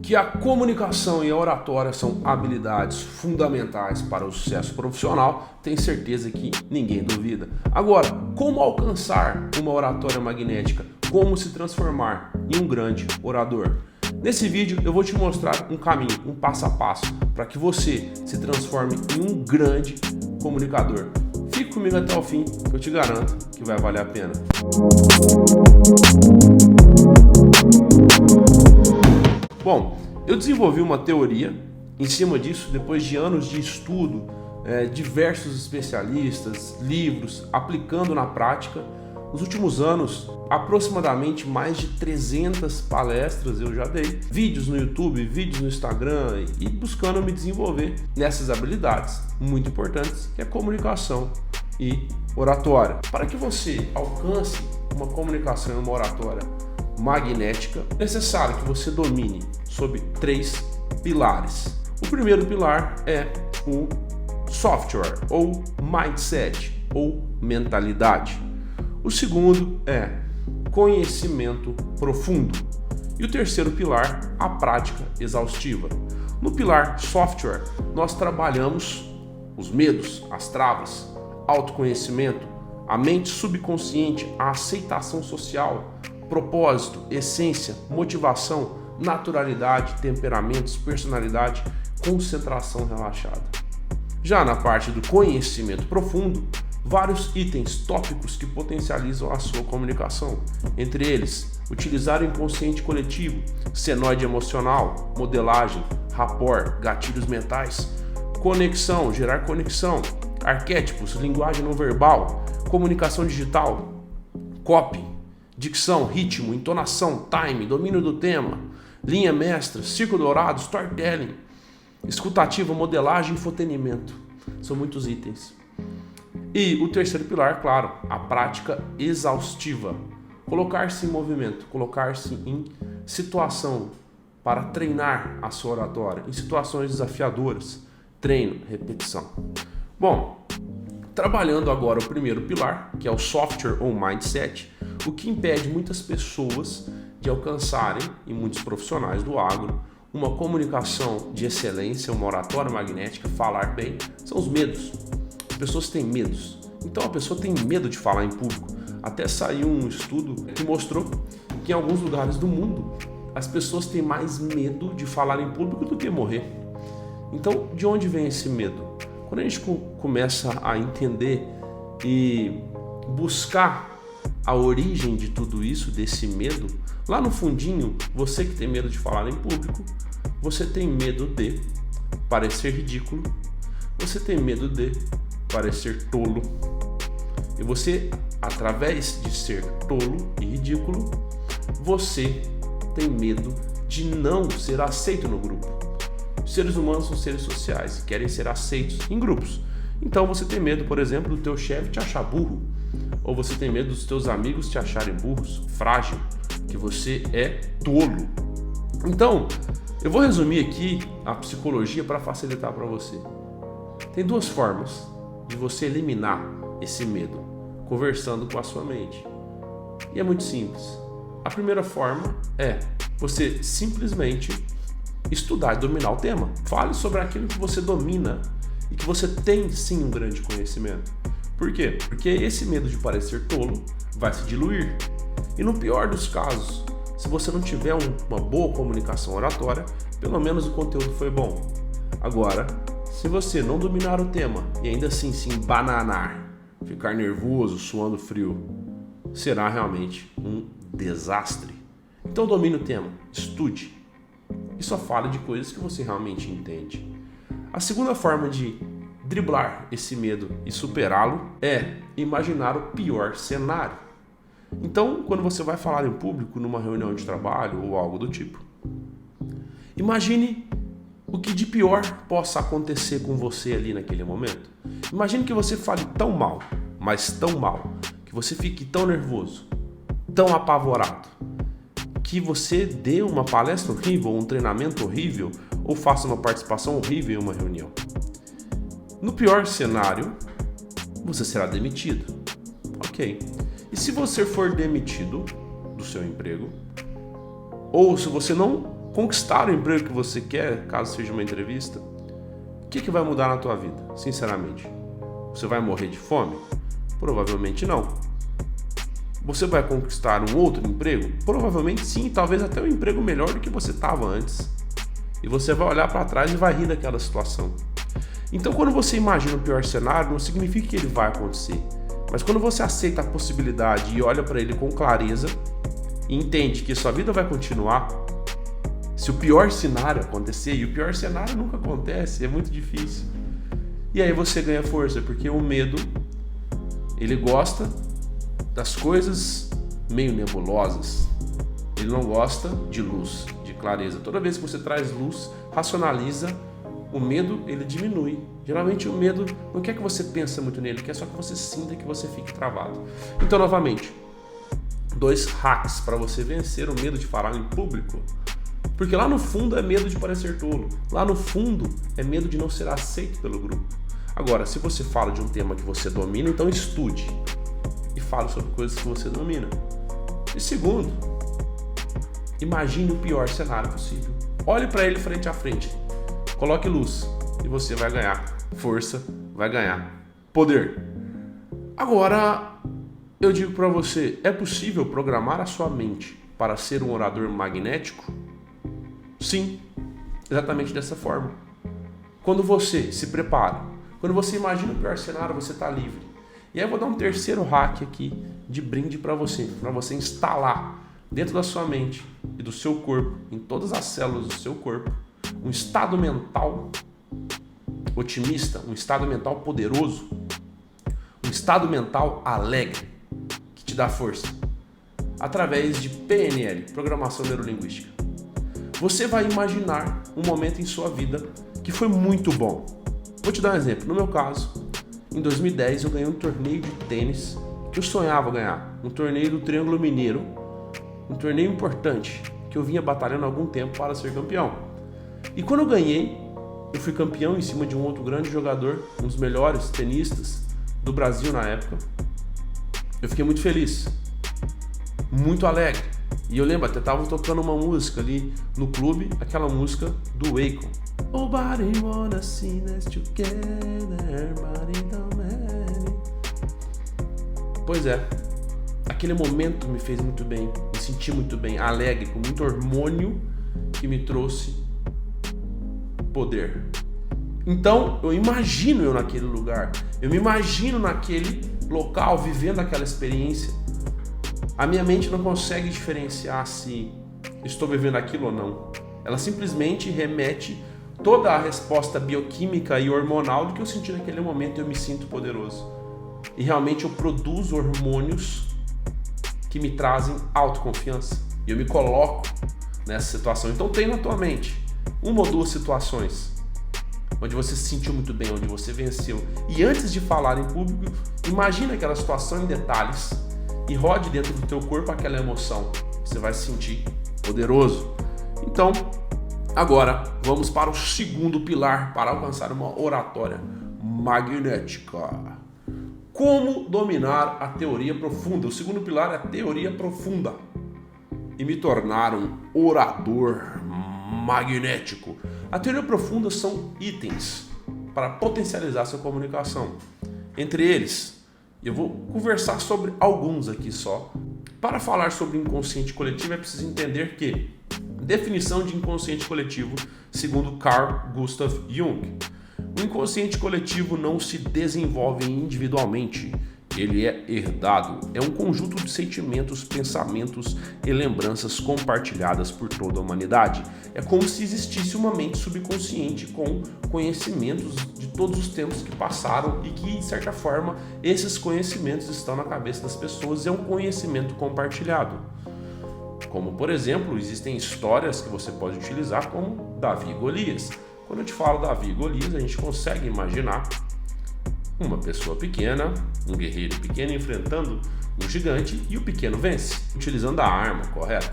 Que a comunicação e a oratória são habilidades fundamentais para o sucesso profissional, tenho certeza que ninguém duvida. Agora, como alcançar uma oratória magnética? Como se transformar em um grande orador? Nesse vídeo eu vou te mostrar um caminho, um passo a passo, para que você se transforme em um grande comunicador. Fique comigo até o fim, que eu te garanto que vai valer a pena. Bom, eu desenvolvi uma teoria em cima disso depois de anos de estudo, diversos especialistas, livros, aplicando na prática. Nos últimos anos, aproximadamente mais de 300 palestras eu já dei, vídeos no YouTube, vídeos no Instagram e buscando me desenvolver nessas habilidades muito importantes, que é comunicação e oratória. Para que você alcance uma comunicação e uma oratória magnética, é necessário que você domine sobre 3 pilares. O primeiro pilar é o software, ou mindset, ou mentalidade. O segundo é conhecimento profundo. E o terceiro pilar, a prática exaustiva. No pilar software, nós trabalhamos os medos, as travas, autoconhecimento, a mente subconsciente, a aceitação social, propósito, essência, motivação, naturalidade, temperamentos, personalidade, concentração relaxada. Já na parte do conhecimento profundo, vários itens tópicos que potencializam a sua comunicação. Entre eles, utilizar o inconsciente coletivo, senoide emocional, modelagem, rapport, gatilhos mentais, conexão, gerar conexão, arquétipos, linguagem não verbal, comunicação digital, copy, dicção, ritmo, entonação, time, domínio do tema, linha mestra, círculo dourado, storytelling, escutativa, modelagem e infotenimento. São muitos itens. E o terceiro pilar, claro, a prática exaustiva. Colocar-se em movimento, colocar-se em situação para treinar a sua oratória, em situações desafiadoras. Treino, repetição. Bom, trabalhando agora o primeiro pilar, que é o software ou mindset, o que impede muitas pessoas de alcançarem, e muitos profissionais do agro, uma comunicação de excelência, uma oratória magnética, falar bem, são os medos. As pessoas têm medos. Então a pessoa tem medo de falar em público. Até saiu um estudo que mostrou que em alguns lugares do mundo as pessoas têm mais medo de falar em público do que morrer. Então, de onde vem esse medo? Quando a gente começa a entender e buscar a origem de tudo isso, desse medo, lá no fundinho, você que tem medo de falar em público, você tem medo de parecer ridículo, você tem medo de parecer tolo. E você, através de ser tolo e ridículo, você tem medo de não ser aceito no grupo. Os seres humanos são seres sociais, querem ser aceitos em grupos. Então você tem medo, por exemplo, do teu chefe te achar burro, ou você tem medo dos teus amigos te acharem burros, frágil, que você é tolo. Então, eu vou resumir aqui a psicologia para facilitar para você. Tem 2 formas de você eliminar esse medo, conversando com a sua mente. E é muito simples. A primeira forma é você simplesmente estudar e dominar o tema. Fale sobre aquilo que você domina e que você tem sim um grande conhecimento. Por quê? Porque esse medo de parecer tolo vai se diluir. E no pior dos casos, se você não tiver uma boa comunicação oratória, pelo menos o conteúdo foi bom. Agora, se você não dominar o tema e ainda assim se embananar, ficar nervoso, suando frio, será realmente um desastre. Então domine o tema, estude e só fale de coisas que você realmente entende. A segunda forma de driblar esse medo e superá-lo é imaginar o pior cenário. Então, quando você vai falar em público numa reunião de trabalho ou algo do tipo, imagine o que de pior possa acontecer com você ali naquele momento. Imagine que você fale tão mal, mas tão mal, que você fique tão nervoso, tão apavorado, que você dê uma palestra horrível, um treinamento horrível, ou faça uma participação horrível em uma reunião. No pior cenário, você será demitido. Ok. E se você for demitido do seu emprego, ou se você não conquistar o emprego que você quer, caso seja uma entrevista, o que vai mudar na tua vida, sinceramente? Você vai morrer de fome? Provavelmente não. Você vai conquistar um outro emprego? Provavelmente sim, talvez até um emprego melhor do que você estava antes. E você vai olhar para trás e vai rir daquela situação. Então, quando você imagina o pior cenário, não significa que ele vai acontecer. Mas quando você aceita a possibilidade e olha para ele com clareza e entende que sua vida vai continuar, se o pior cenário acontecer, e o pior cenário nunca acontece, é muito difícil. E aí você ganha força, porque o medo, ele gosta das coisas meio nebulosas. Ele não gosta de luz, de clareza. Toda vez que você traz luz, racionaliza, o medo, ele diminui. Geralmente o medo não quer que você pense muito nele, quer só que você sinta, que você fique travado. Então, novamente, 2 hacks para você vencer o medo de falar em público. Porque lá no fundo é medo de parecer tolo. Lá no fundo é medo de não ser aceito pelo grupo. Agora, se você fala de um tema que você domina, então estude e fale sobre coisas que você domina. E segundo, imagine o pior cenário possível. Olhe para ele frente a frente. Coloque luz e você vai ganhar força, vai ganhar poder. Agora, eu digo para você, é possível programar a sua mente para ser um orador magnético? Sim, exatamente dessa forma. Quando você se prepara, quando você imagina o pior cenário, você está livre. E aí eu vou dar um terceiro hack aqui de brinde para você instalar dentro da sua mente e do seu corpo, em todas as células do seu corpo, um estado mental otimista, um estado mental poderoso, um estado mental alegre, que te dá força, através de PNL, Programação Neurolinguística. Você vai imaginar um momento em sua vida que foi muito bom. Vou te dar um exemplo. No meu caso, em 2010 eu ganhei um torneio de tênis que eu sonhava ganhar, um torneio do Triângulo Mineiro, um torneio importante que eu vinha batalhando há algum tempo para ser campeão. E quando eu ganhei, eu fui campeão em cima de um outro grande jogador, um dos melhores tenistas do Brasil na época. Eu fiquei muito feliz, muito alegre. E eu lembro, até tava tocando uma música ali no clube, aquela música do Akon. Nobody wanna see us together, body don't matter. Pois é, aquele momento me fez muito bem, me senti muito bem, alegre, com muito hormônio que me trouxe poder. Então, eu imagino eu naquele lugar, eu me imagino naquele local, vivendo aquela experiência. A minha mente não consegue diferenciar se estou vivendo aquilo ou não. Ela simplesmente remete toda a resposta bioquímica e hormonal do que eu senti naquele momento e eu me sinto poderoso. E realmente eu produzo hormônios que me trazem autoconfiança. E eu me coloco nessa situação. Então tem na tua mente uma ou duas situações onde você se sentiu muito bem, onde você venceu. E antes de falar em público, imagina aquela situação em detalhes e rode dentro do teu corpo aquela emoção. Você vai se sentir poderoso. Então, agora vamos para o segundo pilar para alcançar uma oratória magnética. Como dominar a teoria profunda? O segundo pilar é a teoria profunda e me tornar um orador magnético. A teoria profunda são itens para potencializar sua comunicação. Entre eles, eu vou conversar sobre alguns aqui só. Para falar sobre inconsciente coletivo é preciso entender que definição de inconsciente coletivo, segundo Carl Gustav Jung, o inconsciente coletivo não se desenvolve individualmente, ele é herdado, é um conjunto de sentimentos, pensamentos e lembranças compartilhadas por toda a humanidade. É como se existisse uma mente subconsciente com conhecimentos de todos os tempos que passaram e que, de certa forma, esses conhecimentos estão na cabeça das pessoas e é um conhecimento compartilhado. Como, por exemplo, existem histórias que você pode utilizar como Davi e Golias. Quando eu te falo Davi e Golias, a gente consegue imaginar uma pessoa pequena, um guerreiro pequeno enfrentando um gigante e o pequeno vence, utilizando a arma, correto?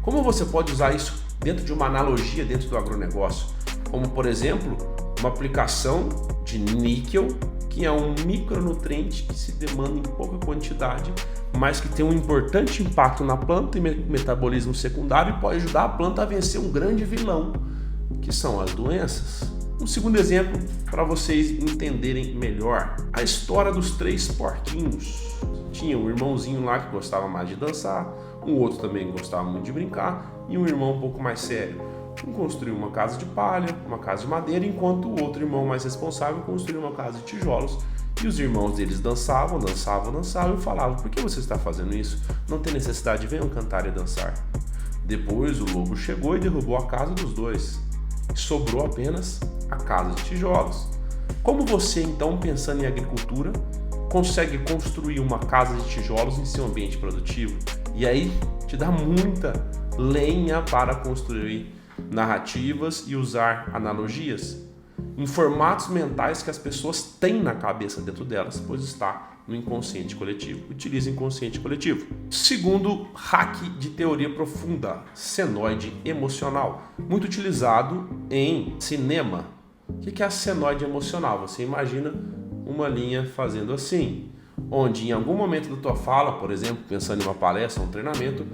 Como você pode usar isso dentro de uma analogia dentro do agronegócio? Como, por exemplo, uma aplicação de níquel, que é um micronutriente que se demanda em pouca quantidade, mas que tem um importante impacto na planta e metabolismo secundário e pode ajudar a planta a vencer um grande vilão, que são as doenças. Um segundo exemplo para vocês entenderem melhor: a história dos 3 porquinhos. Tinha um irmãozinho lá que gostava mais de dançar, um outro também gostava muito de brincar e um irmão um pouco mais sério. Um construiu uma casa de palha, uma casa de madeira, enquanto o outro irmão mais responsável construiu uma casa de tijolos. E os irmãos deles dançavam e falavam: por que você está fazendo isso? Não tem necessidade, venham cantar e dançar. Depois o lobo chegou e derrubou a casa dos dois. Sobrou apenas a casa de tijolos. Como você, então, pensando em agricultura, consegue construir uma casa de tijolos em seu ambiente produtivo? E aí te dá muita lenha para construir narrativas e usar analogias em formatos mentais que as pessoas têm na cabeça dentro delas, pois está no inconsciente coletivo. Utilize inconsciente coletivo. Segundo hack de teoria profunda, senoide emocional, muito utilizado em cinema. O que é a senoide emocional? Você imagina uma linha fazendo assim, onde em algum momento da tua fala, por exemplo, pensando em uma palestra, um treinamento,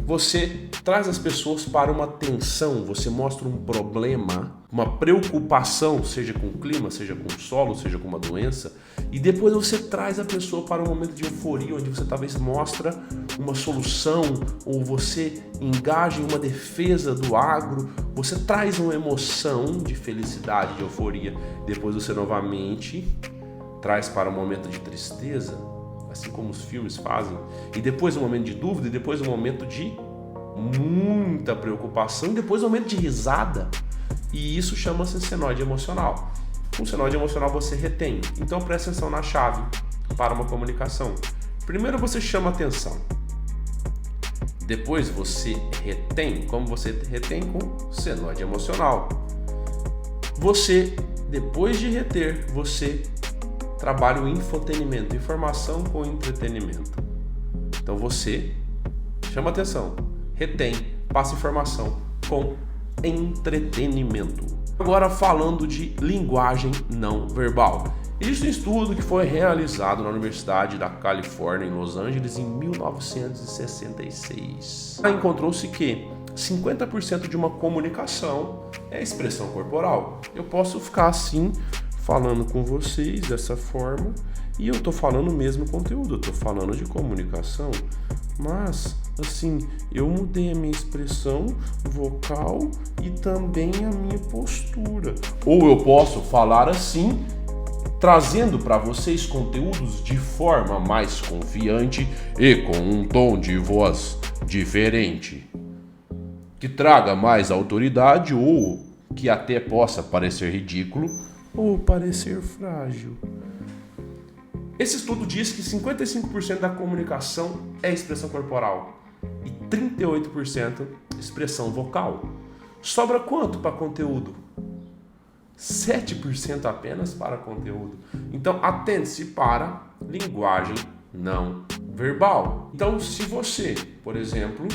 você traz as pessoas para uma tensão, você mostra um problema, uma preocupação, seja com o clima, seja com o solo, seja com uma doença, e depois você traz a pessoa para um momento de euforia, onde você talvez mostra uma solução, ou você engaja em uma defesa do agro, você traz uma emoção de felicidade, de euforia, depois você novamente traz para um momento de tristeza, assim como os filmes fazem, e depois um momento de dúvida, e depois um momento de muita preocupação, e depois um momento de risada, e isso chama-se senoide emocional. Com senoide emocional você retém, então presta atenção na chave para uma comunicação. Primeiro você chama atenção, depois você retém. Como você retém? Com senoide emocional. Você, depois de reter, você trabalha o infotenimento, informação com entretenimento. Então você chama atenção, retém, passa informação com entretenimento. Agora falando de linguagem não verbal. Existe um estudo que foi realizado na Universidade da Califórnia em Los Angeles em 1966. Encontrou-se que 50% de uma comunicação é expressão corporal. Eu posso ficar assim falando com vocês dessa forma e eu tô falando o mesmo conteúdo, eu tô falando de comunicação, mas assim, eu mudei a minha expressão vocal e também a minha postura. Ou eu posso falar assim, trazendo para vocês conteúdos de forma mais confiante e com um tom de voz diferente, que traga mais autoridade ou que até possa parecer ridículo ou parecer frágil. Esse estudo diz que 55% da comunicação é expressão corporal e 38% expressão vocal. Sobra quanto para conteúdo? 7% apenas para conteúdo. Então, atente-se para linguagem não verbal. Então, se você, por exemplo,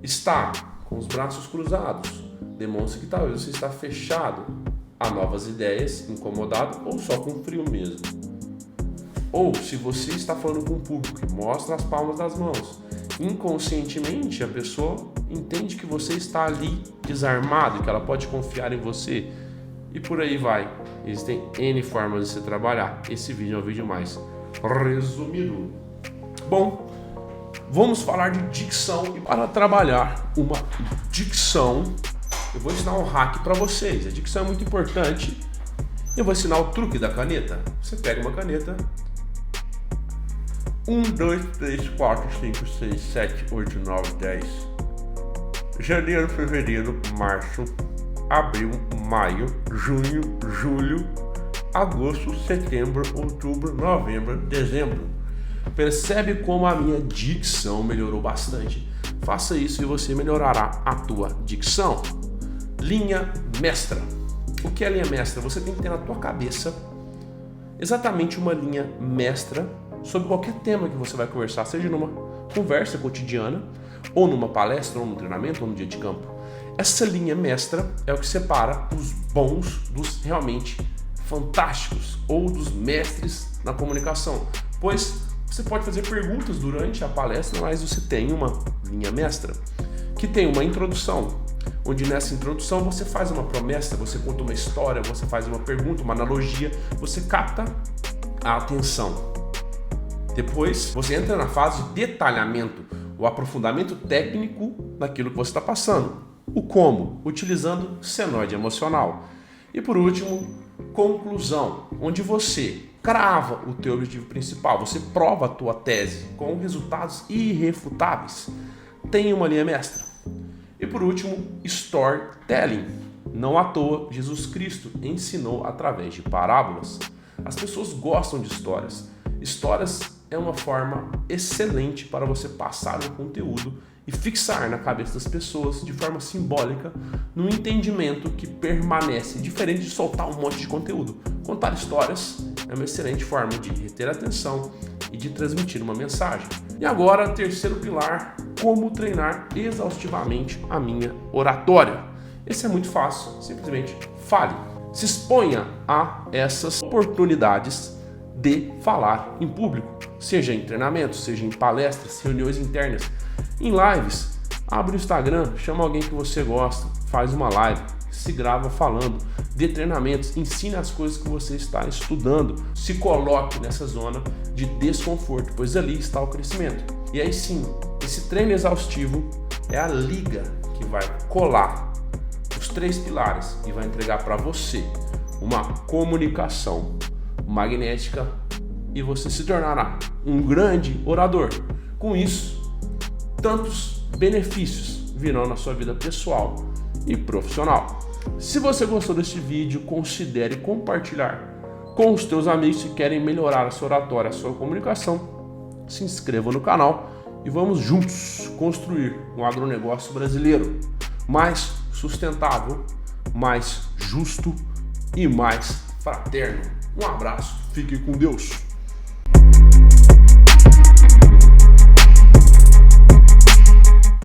está com os braços cruzados, demonstra que talvez você está fechado a novas ideias, incomodado ou só com frio mesmo. Ou se você está falando com um público que mostra as palmas das mãos, inconscientemente a pessoa entende que você está ali desarmado e que ela pode confiar em você. E por aí vai. Existem N formas de se trabalhar. Esse vídeo é um vídeo mais resumido. Bom, vamos falar de dicção. E para trabalhar uma dicção, eu vou ensinar um hack para vocês. A dicção é muito importante. Eu vou ensinar o truque da caneta. Você pega uma caneta. 1, 2, 3, 4, 5, 6, 7, 8, 9, 10. Janeiro, fevereiro, março, abril, maio, junho, julho, agosto, setembro, outubro, novembro, dezembro. Percebe como a minha dicção melhorou bastante? Faça isso e você melhorará a tua dicção. Linha mestra. O que é linha mestra? Você tem que ter na tua cabeça exatamente uma linha mestra sobre qualquer tema que você vai conversar, seja numa conversa cotidiana, ou numa palestra, ou num treinamento, ou num dia de campo. Essa linha mestra é o que separa os bons dos realmente fantásticos, ou dos mestres na comunicação. Pois Você pode fazer perguntas durante a palestra, mas você tem uma linha mestra, que tem uma introdução, onde nessa introdução você faz uma promessa, você conta uma história, você faz uma pergunta, uma analogia, você capta a atenção. Depois você entra na fase de detalhamento, o aprofundamento técnico daquilo que você está passando. O como, utilizando senoide emocional. E por último, conclusão, onde você crava o teu objetivo principal, você prova a tua tese com resultados irrefutáveis. Tem uma linha mestra. E por último, storytelling. Não à toa, Jesus Cristo ensinou através de parábolas. As pessoas gostam de histórias. Histórias é uma forma excelente para você passar um conteúdo e fixar na cabeça das pessoas de forma simbólica num entendimento que permanece, diferente de soltar um monte de conteúdo. Contar histórias é uma excelente forma de reter a atenção e de transmitir uma mensagem. E agora, terceiro pilar, como treinar exaustivamente a minha oratória. Esse é muito fácil, simplesmente fale. Se exponha a essas oportunidades de falar em público, seja em treinamentos, seja em palestras, reuniões internas, em lives. Abre o Instagram, chama alguém que você gosta, faz uma live, se grava falando, dê treinamentos, ensine as coisas que você está estudando, se coloque nessa zona de desconforto, pois ali está o crescimento. E aí sim, esse treino exaustivo é a liga que vai colar os 3 pilares e vai entregar para você uma comunicação magnética e você se tornará um grande orador. Com isso, tantos benefícios virão na sua vida pessoal e profissional. Se você gostou deste vídeo, considere compartilhar com os teus amigos que querem melhorar a sua oratória, a sua comunicação. Se inscreva no canal e vamos juntos construir um agronegócio brasileiro mais sustentável, mais justo e mais fraterno. Um abraço, fique com Deus.